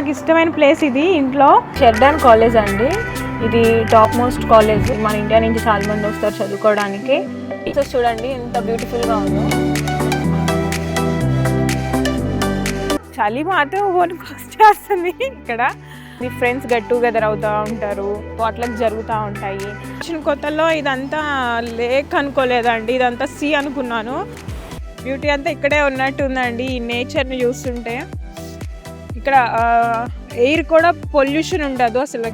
నాకు ఇష్టమైన ప్లేస్ ఇది ఇంట్లో షెర్డాన్ కాలేజ్ అండి. ఇది టాప్ మోస్ట్ కాలేజ్. మన ఇండియా నుంచి చాలా మంది వస్తారు చదువుకోవడానికి. టీచర్స్ చూడండి ఎంత బ్యూటిఫుల్గా ఉందో. చలి మాత్రం వచ్చేస్తుంది. ఇక్కడ మీ ఫ్రెండ్స్ గెట్ టుగెదర్ అవుతూ ఉంటారు, వాటికి జరుగుతూ ఉంటాయి. కొత్తలో ఇదంతా లేక్ అనుకోలేదండి, ఇదంతా సీ అనుకున్నాను. బ్యూటీ అంతా ఇక్కడే ఉన్నట్టు ఉందండి ఈ నేచర్ని చూస్తుంటే. ఇక్కడ ఎయిర్ కూడా పొల్యూషన్ ఉండదు అసలు.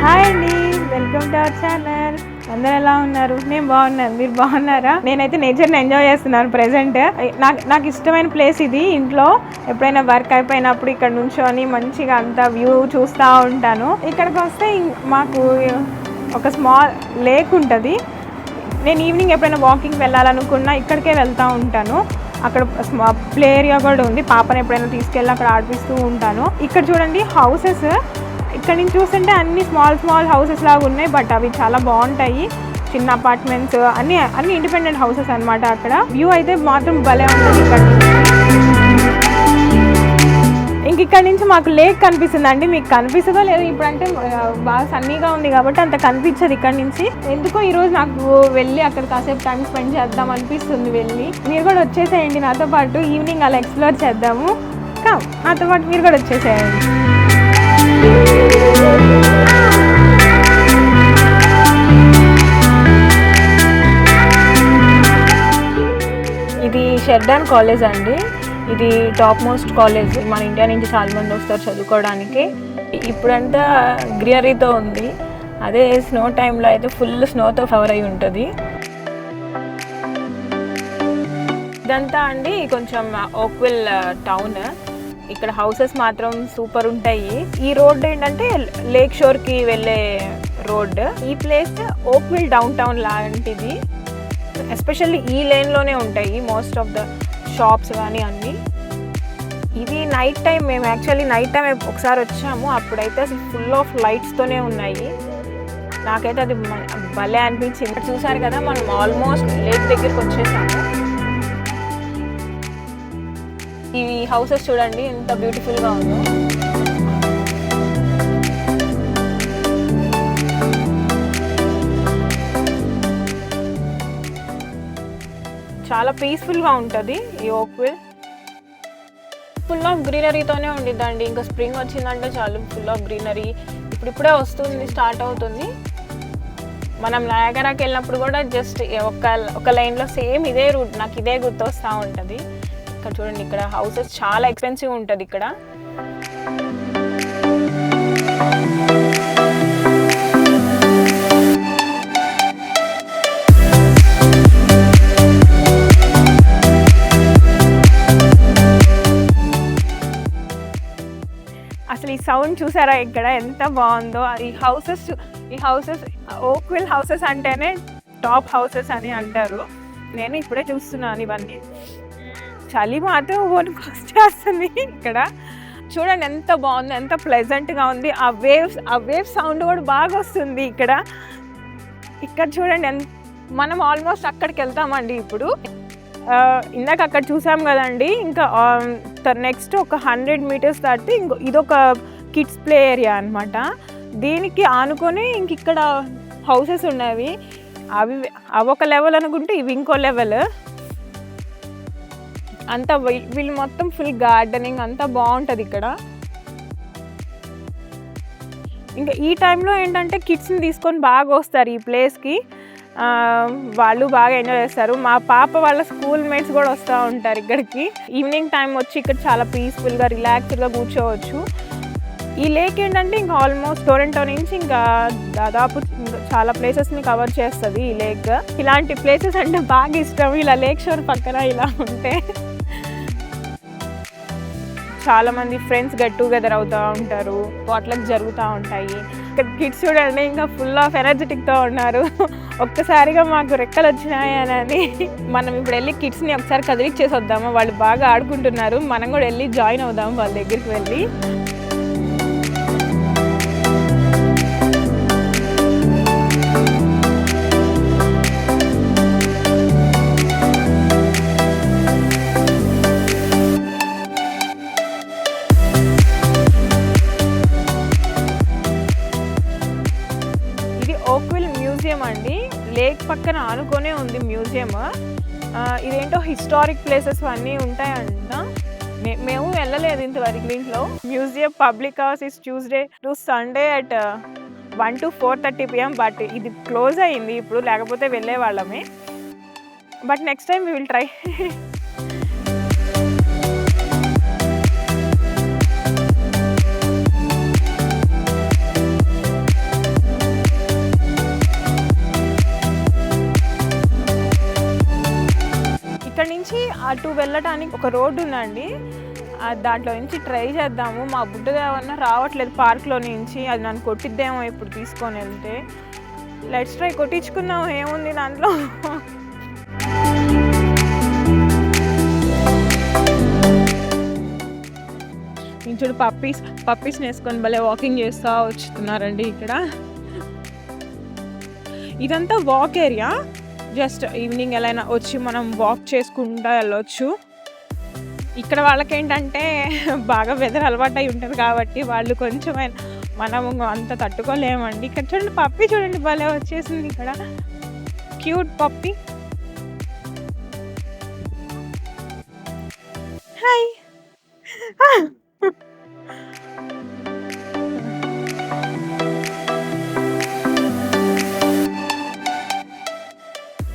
హాయ్ అండి, వెల్కమ్ టు అవర్ ఛానల్. అందరు ఎలా ఉన్నారు? నేను బాగున్నాను, మీరు బాగున్నారా? నేనైతే నేచర్ని ఎంజాయ్ చేస్తున్నాను ప్రెజెంట్. నాకు ఇష్టమైన ప్లేస్ ఇది ఇంట్లో. ఎప్పుడైనా వర్క్ అయిపోయినప్పుడు ఇక్కడ నుంచొని మంచిగా అంతా వ్యూ చూస్తూ ఉంటాను. ఇక్కడికి వస్తే మాకు ఒక స్మాల్ లేక్ ఉంటుంది. నేను ఈవినింగ్ ఎప్పుడైనా వాకింగ్ వెళ్ళాలనుకున్నా ఇక్కడికే వెళ్తూ ఉంటాను. అక్కడ ప్లే ఏరియా కూడా ఉంది. పాపను ఎప్పుడైనా తీసుకెళ్ళి అక్కడ ఆడిపిస్తూ ఉంటాను. ఇక్కడ చూడండి హౌసెస్, ఇక్కడ నుంచి చూస్తుంటే అన్ని స్మాల్ హౌసెస్ లాగా ఉన్నాయి, బట్ అవి చాలా బాగుంటాయి. చిన్న అపార్ట్మెంట్స్ అన్ని ఇండిపెండెంట్ హౌసెస్ అనమాట. అక్కడ వ్యూ అయితే మాత్రం భలే ఉంటుంది. ఇక్కడ నుంచి మాకు లేక్ కనిపిస్తుంది అండి. మీకు కనిపిస్తుందో లేదు ఇప్పుడంటే బాగా సన్నీగా ఉంది కాబట్టి అంత కనిపించదు ఇక్కడ నుంచి. ఎందుకో ఈరోజు నాకు వెళ్ళి అక్కడ కాసేపు టైం స్పెండ్ చేద్దాం అనిపిస్తుంది. వెళ్ళి మీరు కూడా వచ్చేసేయండి నాతో పాటు. ఈవినింగ్ అలా ఎక్స్ప్లోర్ చేద్దాము. నాతో పాటు మీరు కూడా వచ్చేసేయండి. ఇది షెర్డాన్ కాలేజ్ అండి. ఇది టాప్ మోస్ట్ కాలేజ్. మన ఇండియా నుంచి చాలా మంది వస్తారు చదువుకోవడానికి. ఇప్పుడంతా గ్రీనరీతో ఉంది. అదే స్నో టైంలో అయితే ఫుల్ స్నోతో కవర్ అయి ఉంటుంది. ఇదంతా అండి కొంచెం ఓక్విల్ టౌన్. ఇక్కడ హౌసెస్ మాత్రం సూపర్ ఉంటాయి. ఈ రోడ్ ఏంటంటే లేక్ షోర్కి వెళ్ళే రోడ్. ఈ ప్లేస్ ఓక్విల్ డౌన్ టౌన్ లాంటిది. ఎస్పెషల్లీ ఈ లేన్లోనే ఉంటాయి మోస్ట్ ఆఫ్ ద షాప్స్ కానీ అన్నీ. ఇది నైట్ టైం. మేము యాక్చువల్లీ నైట్ టైం ఒకసారి వచ్చాము, అప్పుడైతే అసలు ఫుల్ ఆఫ్ లైట్స్తోనే ఉన్నాయి. నాకైతే అది భలే అనిపించింది. చూసారు కదా, మనం ఆల్మోస్ట్ లేక్ దగ్గరికి వచ్చేసాము. ఈ హౌసెస్ చూడండి ఎంత బ్యూటిఫుల్గా ఉందో. చాలా పీస్ఫుల్గా ఉంటుంది ఈ ఓక్విల్. ఫుల్ ఆఫ్ గ్రీనరీతోనే ఉండిద్దండి. ఇంకా స్ప్రింగ్ వచ్చిందంటే చాలు ఫుల్ ఆఫ్ గ్రీనరీ. ఇప్పుడిప్పుడే వస్తుంది, స్టార్ట్ అవుతుంది. మనం నయాగరాకి వెళ్ళినప్పుడు కూడా జస్ట్ ఒక లైన్లో సేమ్ ఇదే రూట్, నాకు ఇదే గుర్తొస్తూ ఉంటుంది. ఇక్కడ చూడండి, ఇక్కడ హౌసెస్ చాలా ఎక్స్పెన్సివ్ ఉంటుంది ఇక్కడ. అసలు ఈ సౌండ్ చూసారా ఇక్కడ ఎంత బాగుందో. ఈ హౌసెస్ ఓక్విల్ హౌసెస్ అంటేనే టాప్ హౌసెస్ అని అంటారు. నేను ఇప్పుడే చూస్తున్నాను ఇవన్నీ. చలి మాత్రం వచ్చేస్తుంది. ఇక్కడ చూడండి ఎంత బాగుంది, ఎంత ప్లెజెంట్గా ఉంది. ఆ వేవ్స్ సౌండ్ కూడా బాగా వస్తుంది ఇక్కడ చూడండి. మనం ఆల్మోస్ట్ అక్కడికి వెళ్తామండి ఇప్పుడు. ఇందాక అక్కడ చూసాం కదండి. ఇంకా నెక్స్ట్ ఒక 100 మీటర్స్ దాటి ఇదొక కిడ్స్ ప్లే ఏరియా అనమాట. దీనికి ఆనుకొని ఇక్కడ హౌసెస్ ఉన్నవి. అవి ఒక లెవెల్ అనుకుంటే ఇవి ఇంకో లెవెల్. అంతా వీళ్ళు మొత్తం ఫుల్ గార్డెనింగ్ అంతా బాగుంటుంది ఇక్కడ. ఇంకా ఈ టైంలో ఏంటంటే కిడ్స్ని తీసుకొని బాగా వస్తారు ఈ ప్లేస్కి. వాళ్ళు బాగా ఎంజాయ్ చేస్తారు. మా పాప వాళ్ళ స్కూల్ మేట్స్ కూడా వస్తూ ఉంటారు ఇక్కడికి. ఈవినింగ్ టైం వచ్చి ఇక్కడ చాలా పీస్ఫుల్గా రిలాక్స్డ్గా కూర్చోవచ్చు. ఈ లేక్ ఏంటంటే ఇంకా ఆల్మోస్ట్ టొరంటో నుంచి ఇంకా దాదాపు చాలా ప్లేసెస్ని కవర్ చేస్తుంది ఈ లేక్. ఇలాంటి ప్లేసెస్ అంటే బాగా ఇష్టం. ఇలా లేక్ షోర్ పక్కన ఇలా ఉంటే చాలామంది ఫ్రెండ్స్ గెట్ టుగెదర్ అవుతూ ఉంటారు, వాటికి జరుగుతూ ఉంటాయి. ఇక్కడ కిడ్స్ చూడండి ఇంకా ఫుల్ ఆఫ్ ఎనర్జెటిక్తో ఉన్నారు. ఒక్కసారిగా మాకు రెక్కలు వచ్చినాయని మనం ఇప్పుడు వెళ్ళి కిడ్స్ని ఒకసారి కదిలిచ్చేసి వద్దాము. వాళ్ళు బాగా ఆడుకుంటున్నారు, మనం కూడా వెళ్ళి జాయిన్ అవుదాము వాళ్ళ దగ్గరికి వెళ్ళి. లేక్ పక్కన ఆనుకొనే ఉంది మ్యూజియం. ఇదేంటో హిస్టారిక్ ప్లేసెస్ అన్నీ ఉంటాయంట. మేము వెళ్ళలేదు ఇంతవరకు దీంట్లో. Museum public hours is Tuesday to Sunday at 1 to 4:30 PM. But ఇది క్లోజ్ అయింది ఇప్పుడు, లేకపోతే వెళ్ళే వాళ్ళమే. But next time we will try. ఇక్కడ నుంచి అటు వెళ్ళటానికి ఒక రోడ్డు ఉందండి, దాంట్లో నుంచి ట్రై చేద్దాము. మా బుడ్డది ఏమన్నా రావట్లేదు పార్క్లో నుంచి, అది నన్ను కొట్టిద్దేమో ఇప్పుడు తీసుకొని వెళ్తే. లెట్స్ ట్రై, కొట్టించుకుందాం, ఏముంది దాంట్లో. చూడు పప్పీస్ని వేసుకొని భలే వాకింగ్ చేస్తూ వచ్చుతున్నారండి ఇక్కడ. ఇదంతా వాక్ ఏరియా, జస్ట్ ఈవినింగ్ ఎలా వచ్చి మనం వాక్ చేసుకుంటూ వెళ్ళొచ్చు. ఇక్కడ వాళ్ళకి ఏంటంటే బాగా వెదర్ అలవాటు అయి ఉంటుంది కాబట్టి వాళ్ళు కొంచెం మనము అంత తట్టుకోలేమండి. ఇక్కడ చూడండి పప్పి, చూడండి భలే వచ్చేసింది ఇక్కడ, క్యూట్ పప్పి. హాయ్.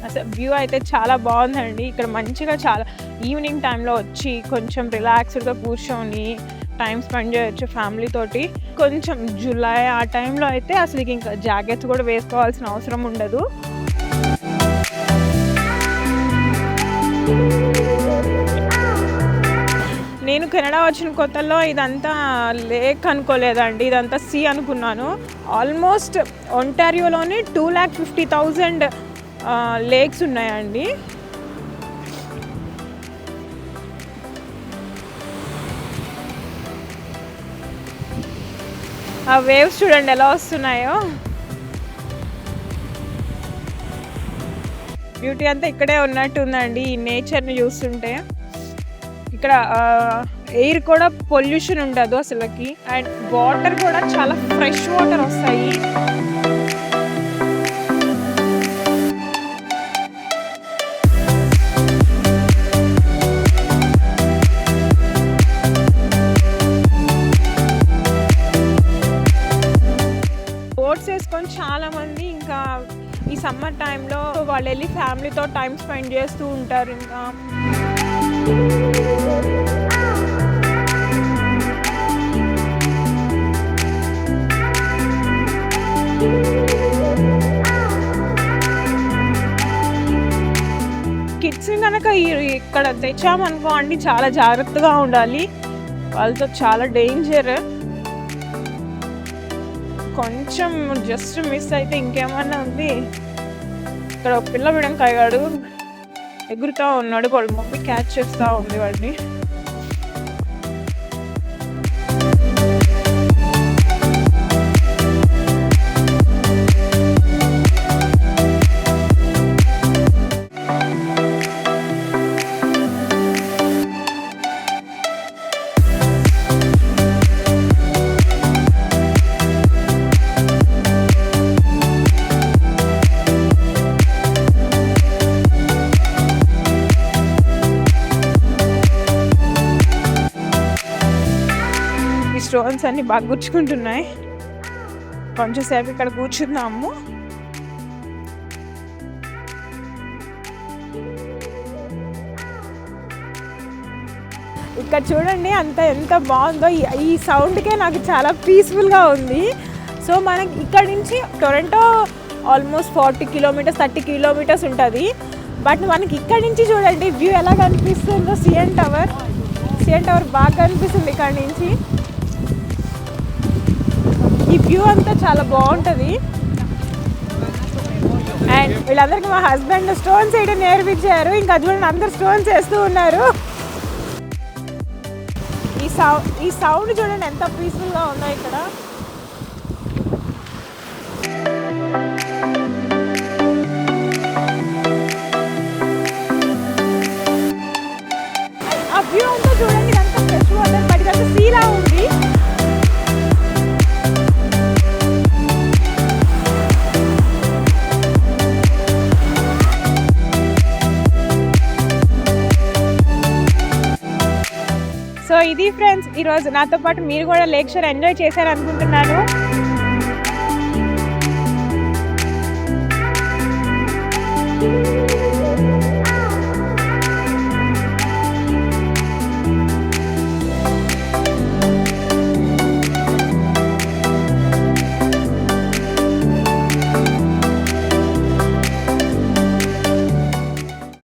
అసలు వ్యూ అయితే చాలా బాగుందండి. ఇక్కడ మంచిగా చాలా ఈవినింగ్ టైంలో వచ్చి కొంచెం రిలాక్స్డ్గా కూర్చొని టైం స్పెండ్ చేయొచ్చు ఫ్యామిలీ తోటి. కొంచెం జూలై ఆ టైంలో అయితే అసలు ఇంకా జాకెట్స్ కూడా వేసుకోవాల్సిన అవసరం ఉండదు. నేను కెనడా వచ్చిన కొత్తలో ఇదంతా లేక్ అనుకోలేదండి, ఇదంతా సీ అనుకున్నాను. ఆల్మోస్ట్ ఒంటారియోలోనే 2,50,000 లేక్స్ ఉన్నాయండి. ఆ వేవ్స్ చూడండి ఎలా వస్తున్నాయో. బ్యూటీ అంతా ఇక్కడే ఉన్నట్టు ఉందండి ఈ నేచర్ని చూస్తుంటే. ఇక్కడ ఎయిర్ కూడా పొల్యూషన్ ఉండదు అసలుకి, అండ్ వాటర్ కూడా చాలా ఫ్రెష్ వాటర్ వస్తాయి. బోట్స్ వేసుకొని చాలామంది ఇంకా ఈ సమ్మర్ టైంలో వాళ్ళు వెళ్ళి ఫ్యామిలీతో టైం స్పెండ్ చేస్తూ ఉంటారు. ఇంకా కిడ్స్ని కనుక ఇక్కడ తెచ్చామనుకో అండి చాలా జాగ్రత్తగా ఉండాలి, వాళ్ళతో చాలా డేంజర్. కొంచెం జస్ట్ మిస్ అయితే ఇంకేమన్నా ఉంది. ఇక్కడ ఒక పిల్ల బిడం కాయగాడు ఎగురుతూ ఉన్నాడు, వాళ్ళ మమ్మీ క్యాచ్ చేస్తూ ఉంది వాడిని. స్టోన్స్ అన్ని బాగా గుచ్చుకుంటున్నాయి. కొంచెం సేపు ఇక్కడ కూర్చున్నాము. ఇక్కడ చూడండి ఎంత బాగుందో. ఈ సౌండ్కే నాకు చాలా పీస్ఫుల్గా ఉంది. సో మనకి ఇక్కడ నుంచి టొరంటో ఆల్మోస్ట్ 40 kilometers 30 kilometers ఉంటుంది. బట్ మనకి ఇక్కడ నుంచి చూడండి వ్యూ ఎలా కనిపిస్తుందో. సిఎన్ టవర్ బాగా కనిపిస్తుంది ఇక్కడ నుంచి. ఈ వ్యూ అంతా చాలా బాగుంటుంది. అండ్ వీళ్ళందరికీ మా హస్బెండ్ స్టోన్స్ వేయడం నేర్పించారు. ఇంకా చూడండి అందరు స్టోన్స్ వేస్తూ ఉన్నారు. ఈ సౌండ్ చూడండి ఎంత పీస్ఫుల్గా ఉందో ఇక్కడ. ఆ వ్యూ అంతా చూడండి, ఇదంతా ఫ్రెష్ వాటర్, బట్ ఇదంతా సీలా ఉంది. సో ఇది ఫ్రెండ్స్ ఈరోజు నాతో పాటు మీరు కూడా లేక్ షోర్ ఎంజాయ్ చేశారు అనుకుంటున్నాను.